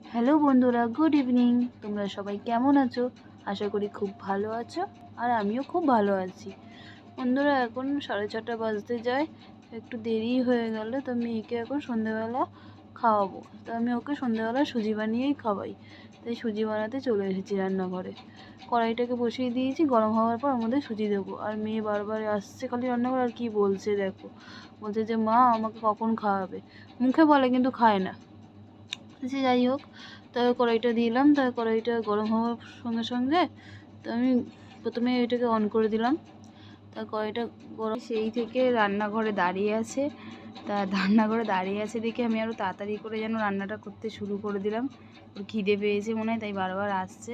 Hello বন্ধুরা, good evening. তোমরা সবাই কেমন আছো? আশা করি খুব ভালো আছো, আর আমিও খুব ভালো আছি। বন্ধুরা, এখন 6:30 বাজতে যায়, একটু দেরি হয়ে গেল। তো মেয়েকে এখন সন্ধ্যেবেলা খাওয়াবো। তো আমি ওকে সন্ধ্যেবেলা সুজি বানিয়েই খাওয়াই, তাই সুজি বানাতে চলে এসেছি রান্নাঘরে। কড়াইটাকে বসিয়ে দিয়েছি, গরম হওয়ার পর ওর মধ্যে সুজি দেবো। আর মেয়ে বারবার আসছে খালি রান্নাঘরে, আর কি বলছে দেখো। বলছে যে মা আমাকে কখন খাওয়াবে, মুখে বলে কিন্তু খায় না। সে যাই হোক, তাই কড়াইটা দিলাম। তাই কড়াইটা গরম হওয়ার সঙ্গে সঙ্গে তো আমি প্রথমে এটাকে অন করে দিলাম। তা কড়াইটা গরম, সেই থেকে রান্নাঘরে দাঁড়িয়ে আছে। তা রান্নাঘরে দাঁড়িয়ে আছে দেখে আমি আরও তাড়াতাড়ি করে যেন রান্নাটা করতে শুরু করে দিলাম। ওর খিদে পেয়েছে মনে হয়, তাই বারবার আসছে।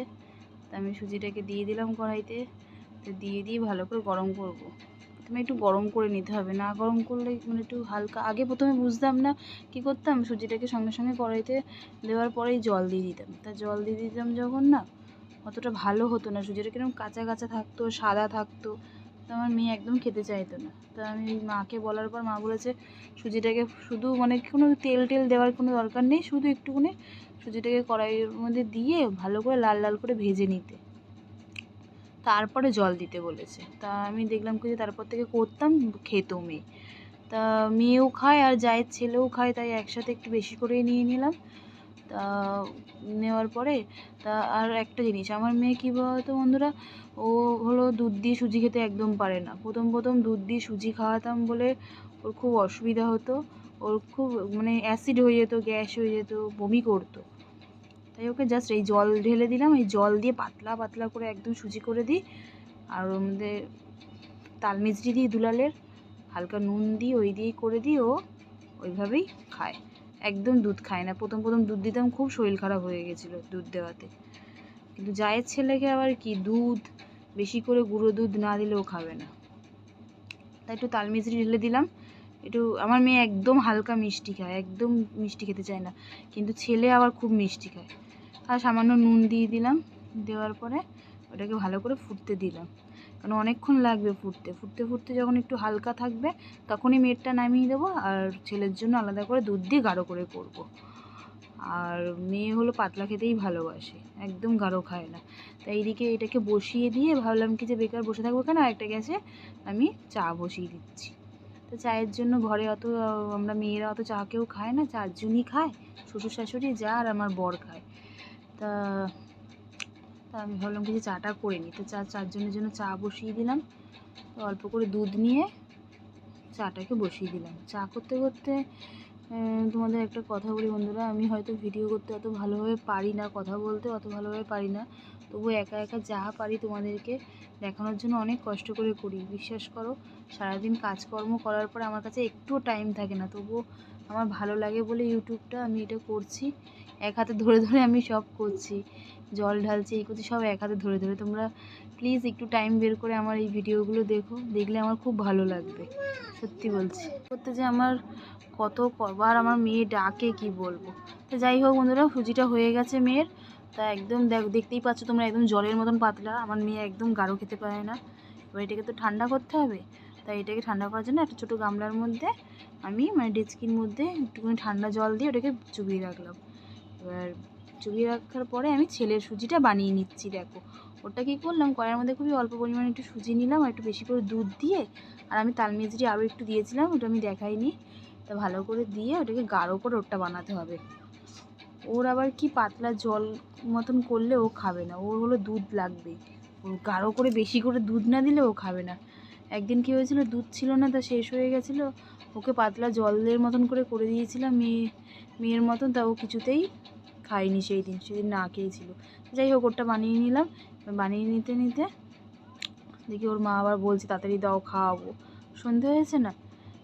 তা আমি সুজিটাকে দিয়ে দিলাম কড়াইতে। তো দিয়ে ভালো করে গরম করব। প্রথমে একটু গরম করে নিতে হবে, না গরম করলে মানে একটু হালকা, আগে প্রথমে বুঝতাম না, কি করতাম, সুজিটাকে সঙ্গে সঙ্গে কড়াইতে দেওয়ার পরেই জল দিয়ে দিতাম। তা জল দিয়ে দিতাম যখন, না অতটা ভালো হতো না, সুজিটা কিরকম কাঁচা কাঁচা থাকতো, সাদা থাকতো। তো আমার মেয়ে একদম খেতে চাইতো না। তা আমি মাকে বলার পর মা বলেছে সুজিটাকে শুধু মানে কোনো তেল টেল দেওয়ার কোনো দরকার নেই, শুধু একটুখানি সুজিটাকে কড়াইয়ের মধ্যে দিয়ে ভালো করে লাল লাল করে ভেজে নিতে, তারপরে জল দিতে বলেছে। তা আমি দেখলাম কি যে তারপর থেকে করতাম, খেত মেয়ে। তা মেয়েও খায় আর জায়ের ছেলেও খায়, তাই একসাথে একটু বেশি করেই নিয়ে নিলাম। তা নেওয়ার পরে তা আর একটা জিনিস, আমার মেয়ে কী বলতো বন্ধুরা, ও হলো দুধ দিয়ে সুজি খেতে একদম পারে না। প্রথম প্রথম দুধ দিয়ে সুজি খাওয়াতাম বলে ওর খুব অসুবিধা হতো, ওর খুব মানে অ্যাসিড হয়ে যেত, গ্যাস হয়ে যেত, বমি করতো। তাই ওকে জাস্ট এই জল ঢেলে দিলাম, এই জল দিয়ে পাতলা পাতলা করে একদম সুজি করে দিই। আর ওর মধ্যে তাল মিছরি দিই দুলালের, হালকা নুন দিই, ওই দিয়েই করে দিই। ও ওইভাবেই খায়, একদম দুধ খায় না। প্রথম প্রথম দুধ দিতাম, খুব শরীর খারাপ হয়ে গেছিলো দুধ দেওয়াতে। কিন্তু জায়ের ছেলেকে আবার কি, দুধ বেশি করে গুঁড়ো দুধ না দিলেও খাবে না। তাই একটু তাল মিছরি ঢেলে দিলাম। একটু, আমার মেয়ে একদম হালকা মিষ্টি খায়, একদম মিষ্টি খেতে চায় না, কিন্তু ছেলে আবার খুব মিষ্টি খায়। আর সামান্য নুন দিয়ে দিলাম। দেওয়ার পরে ওটাকে ভালো করে ফুটতে দিলাম, কারণ অনেকক্ষণ লাগবে ফুটতে। ফুটতে ফুটতে যখন একটু হালকা থাকবে, তখনই মেয়েরটা নামিয়ে দেবো, আর ছেলের জন্য আলাদা করে দুধ দিয়ে গাঢ় করে করব। আর মেয়ে হলো পাতলা খেতেই ভালোবাসে, একদম গাঢ় খায় না। তাই এইদিকে এটাকে বসিয়ে দিয়ে ভাবলাম কি যে বেকার বসে থাকবো কেন, আরেকটা গ্যাসে আমি চা বসিয়ে দিচ্ছি। তো চায়ের জন্য ঘরে অত, আমরা মেয়েরা অত চা কেউ খায় না, 4 জনই খায়, শ্বশুর শাশুড়ি, যা, আর আমার বর খায়। তা তা আমি ভাবলাম কি যে চাটা করে নিই। তো 4 জনের জন্য চা বসিয়ে দিলাম। তো অল্প করে দুধ নিয়ে চাটাকে বসিয়ে দিলাম। চা করতে করতে তোমাদের একটা কথা বলি বন্ধুরা, আমি হয়তো ভিডিও করতে অত ভালোভাবে পারি না, কথা বলতে অত ভালোভাবে পারি না, তবু একা একা যা পারি তোমাদেরকে দেখানোর জন্য অনেক কষ্ট করে করি। বিশ্বাস করো, সারাদিন কাজকর্ম করার পরে আমার কাছে একটুও টাইম থাকে না, তবুও আমার ভালো লাগে বলে ইউটিউবটা আমি এটা করছি। এক হাতে ধরে ধরে আমি সব করছি, জল ঢালছি, এই করছি, সব এক হাতে ধরে ধরে। তোমরা প্লিজ একটু টাইম বের করে আমার এই ভিডিওগুলো দেখো, দেখলে আমার খুব ভালো লাগবে, সত্যি বলছি। করতে যে আমার কতবার আমার মেয়ে ডাকে, কি বলবো। তো যাই হোক বন্ধুরা, সুজিটা হয়ে গেছে মেয়ের। তা একদম দেখতেই পাচ্ছ তোমরা, একদম জলের মতন পাতলা। আমার মেয়ে একদম গাঢ় খেতে পারে না। এবার এটাকে তো ঠান্ডা করতে হবে, তাই এটাকে ঠান্ডা করার জন্য একটা ছোটো গামলার মধ্যে আমি মানে ডেচকির মধ্যে একটুখানি ঠান্ডা জল দিয়ে ওটাকে চুবিয়ে রাখলাম। এবার চুবিয়ে রাখার পরে আমি ছেলের সুজিটা বানিয়ে নিচ্ছি। দেখো ওটা কী করলাম, কড়াইয়ের মধ্যে খুবই অল্প পরিমাণে একটু সুজি নিলাম, আর একটু বেশি করে দুধ দিয়ে, আর আমি তাল মিছরি আরও একটু দিয়েছিলাম, ওটা আমি দেখাইনি। তা ভালো করে দিয়ে ওটাকে গাঢ় করে ওটা বানাতে হবে। ওর আবার কি পাতলা জল মতন করলে ও খাবে না, ওর হলো দুধ লাগবে। ও গাঢ় করে বেশি করে দুধ না দিলে ও খাবে না। একদিন কী হয়েছিল, দুধ ছিল না, তা শেষ হয়ে গেছিলো। ওকে পাতলা জলের মতন করে দিয়েছিলাম মেয়ের মতন, তা ও কিছুতেই খায়নি সেদিন না খেয়েছিল। যাই হোক, ওটা বানিয়ে নিলাম। বানিয়ে নিতে নিতে দেখি ওর মা আবার বলছে তাড়াতাড়ি দাও, খাওয়াবো, সন্ধে হয়েছে না।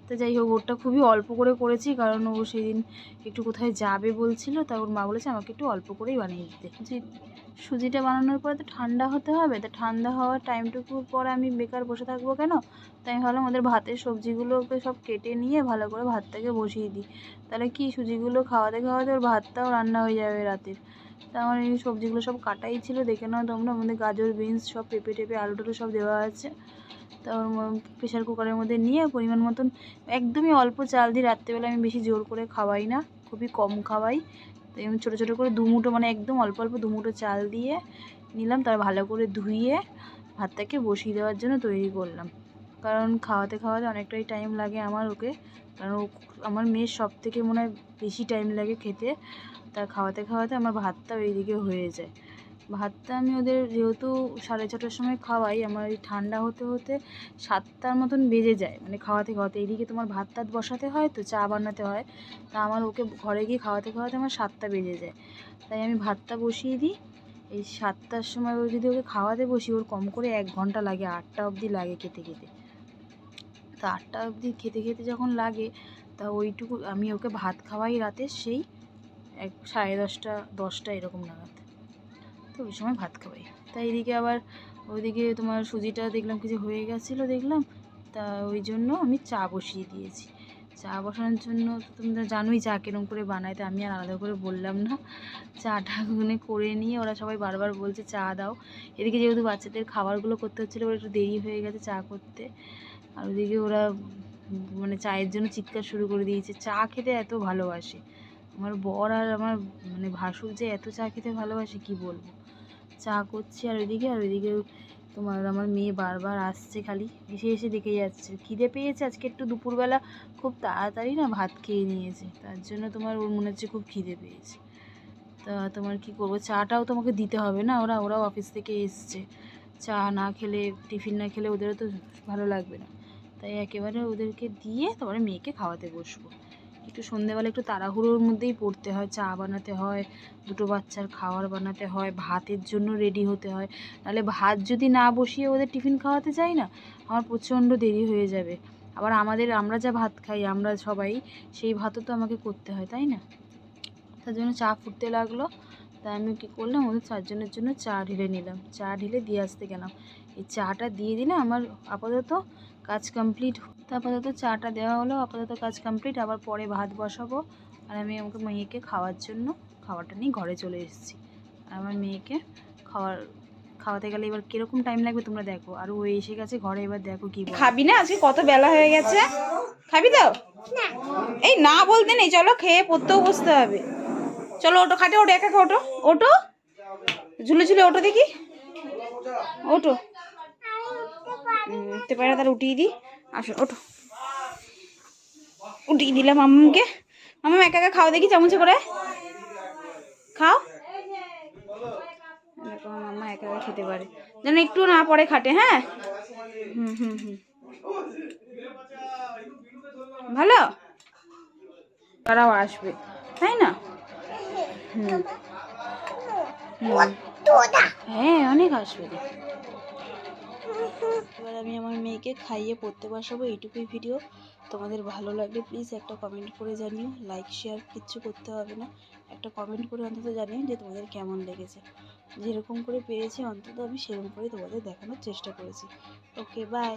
তো যাই হোক, ওটা খুবই অল্প করে করেছি, কারণ ও সেদিন একটু কোথায় যাবে বলছিল। তা ওর মা বলেছে আমাকে একটু অল্প করেই বানিয়ে দিতে। সুজিটা বানানোর পরে তো ঠান্ডা হতে হবে, তা ঠান্ডা হওয়ার টাইমটুকুর পরে আমি বেকার বসে থাকবো কেন, তাই আমি ভাবলাম ওদের ভাতের সবজিগুলোকে সব কেটে নিয়ে ভালো করে ভাতটাকে বসিয়ে দিই। তাহলে কি, সুজিগুলো খাওয়াতে খাওয়াতে ওর ভাতটাও রান্না হয়ে যাবে রাতের। তা আমার এই সবজিগুলো সব কাটাই ছিল, দেখে নাও তোমরা। আমাদের গাজর, বিনস সব, পেঁপে টেপে, আলু টালু সব দেওয়া আছে। তা প্রেশার কুকারের মধ্যে নিয়ে পরিমাণ মতন একদমই অল্প চাল দিই। রাত্রেবেলা আমি বেশি জোর করে খাওয়াই না, খুবই কম খাওয়াই, তাই আমি ছোটো ছোটো করে 2 মুঠো মানে একদম অল্প অল্প 2 মুঠো চাল দিয়ে নিলাম, তার ভালো করে ধুয়ে ভাতটাকে বসিয়ে দেওয়ার জন্য তৈরি করলাম। কারণ খাওয়াতে খাওয়াতে অনেকটাই টাইম লাগে আমার ওকে, কারণ আমার মেয়ের সব থেকে মনে হয় বেশি টাইম লাগে খেতে, তা খাওয়াতে খাওয়াতে আমার ভাতটা ওইদিকে হয়ে যায়। ভাতটা আমি ওদের যেহেতু 6:30টার সময় খাওয়াই, আমার এই ঠান্ডা হতে হতে 7টার মতন বেজে যায়, মানে খাওয়াতে খাওয়াতে এইদিকে তোমার ভাত টাত বসাতে হয়, তো চা বানাতে হয়, তা আমার ওকে ঘরে গিয়ে খাওয়াতে খাওয়াতে আমার 7টা বেজে যায়। তাই আমি ভাতটা বসিয়ে দিই। এই 7টার সময় ও যদি ওকে খাওয়াতে বসি, ওর কম করে 1 ঘন্টা লাগে, 8টা অবধি লাগে খেতে খেতে। তো 8টা অবধি খেতে খেতে যখন লাগে, তা ওইটুকু আমি ওকে ভাত খাওয়াই রাতে সেই 10:30 10টা এরকম নাগাদ, তো ওই সময় ভাত খাওয়াই। তাই এদিকে আবার ওইদিকে তোমার সুজিটা দেখলাম কিছু হয়ে গেছিলো দেখলাম, তা ওই জন্য আমি চা বসিয়ে দিয়েছি। চা বসানোর জন্য তুমি তো জানোই চা কিরম করে বানাই, তো আমি আর আলাদা করে বললাম না। চাটা করে নিয়ে ওরা সবাই বারবার বলছে চা দাও। এদিকে যেহেতু বাচ্চাদের খাবারগুলো করতে হচ্ছিলো, ওরা একটু দেরি হয়ে গেছে চা করতে, আর ওদিকে ওরা মানে চায়ের জন্য চিৎকার শুরু করে দিয়েছে। চা খেতে এত ভালোবাসে আমার বর, আর আমার মানে ভাসুর যে এত চা খেতে ভালোবাসে কি বলবো। চা করছি আর ওইদিকে তোমার আমার মেয়ে বারবার আসছে, খালি এসে এসে দেখে যাচ্ছে। খিদে পেয়েছে আজকে একটু দুপুরবেলা, খুব তাড়াতাড়ি না ভাত খেয়ে নিয়েছে, তার জন্য তোমার ওর মনে হচ্ছে খুব খিদে পেয়েছে। তা তোমার কি করবো, চাটাও তোমাকে দিতে হবে না, ওরাও অফিস থেকে এসছে, চা না খেলে টিফিন না খেলে ওদেরও তো ভালো লাগবে না। তাই একেবারে ওদেরকে দিয়ে তারপরে মেয়েকে খাওয়াতে বসবো। একটু সন্ধেবেলা একটু তাড়াহুড়োর মধ্যেই পড়তে হয়, চা বানাতে হয়, 2টো বাচ্চার খাবার বানাতে হয়, ভাতের জন্য রেডি হতে হয়, নাহলে ভাত যদি না বসিয়ে ওদের টিফিন খাওয়াতে যাই না, আমার প্রচণ্ড দেরি হয়ে যাবে। আবার আমরা যা ভাত খাই আমরা সবাই, সেই ভাতও তো আমাকে করতে হয়, তাই না? তার জন্য চা ফুটতে লাগলো, তাই আমি কী করলাম, ওদের 4 জনের জন্য চা ঢেলে নিলাম, চা ঢেলে দিয়ে আসতে গেলাম। এই চাটা দিয়ে দিলে আমার আপাতত কাজ কমপ্লিট। তো আপাতত চাটা দেওয়া হলো, আপাতত কাজ কমপ্লিট। আবার পরে ভাত বসাবো, আর আমি আমাকে মেয়েকে খাওয়ার জন্য খাবারটা নিয়ে ঘরে চলে এসেছি। আর আমার মেয়েকে খাওয়াতে গেলে এবার কীরকম টাইম লাগবে তোমরা দেখো। আর ও এসে গেছে ঘরে, এবার দেখো কি খাবি না, আজকে কত বেলা হয়ে গেছে, খাবি তো? এই না বলতে নেই, চলো খেয়ে পড়তেও বসতে হবে। চলো ওটো, খাটে ওটো, একা ওটো, ওটো ঝুলে ঝুলে ওটো দেখি, ওটো উঠতে পারে, তাহলে উঠিয়ে দিই। আসো ওটো, উঠিয়ে দিলাম আম্মুকে। আম্মা একা একা খাও দেখি, চামচে করে খাও। এরকম আম্মা একা একা খেতে পারে, যেন একটু না পড়ে খাটে। হ্যাঁ, হুম হুম হুম, ভালো, তারাও আসবে তাই না? হুম, হ্যাঁ অনেক আসবে। এবার আমি আমার মেয়েকে খাইয়ে পড়তে বসাবো, এইটুকুই ভিডিও। তোমাদের ভালো লাগলে প্লিজ একটা কমেন্ট করে জানিও, লাইক শেয়ার কিচ্ছু করতে হবে না, একটা কমেন্ট করে অন্তত জানিও যে তোমাদের কেমন লেগেছে। যেরকম করে পেরেছি অন্তত আমি সেরকম করে তোমাদের দেখানোর চেষ্টা করেছি। ওকে, বাই।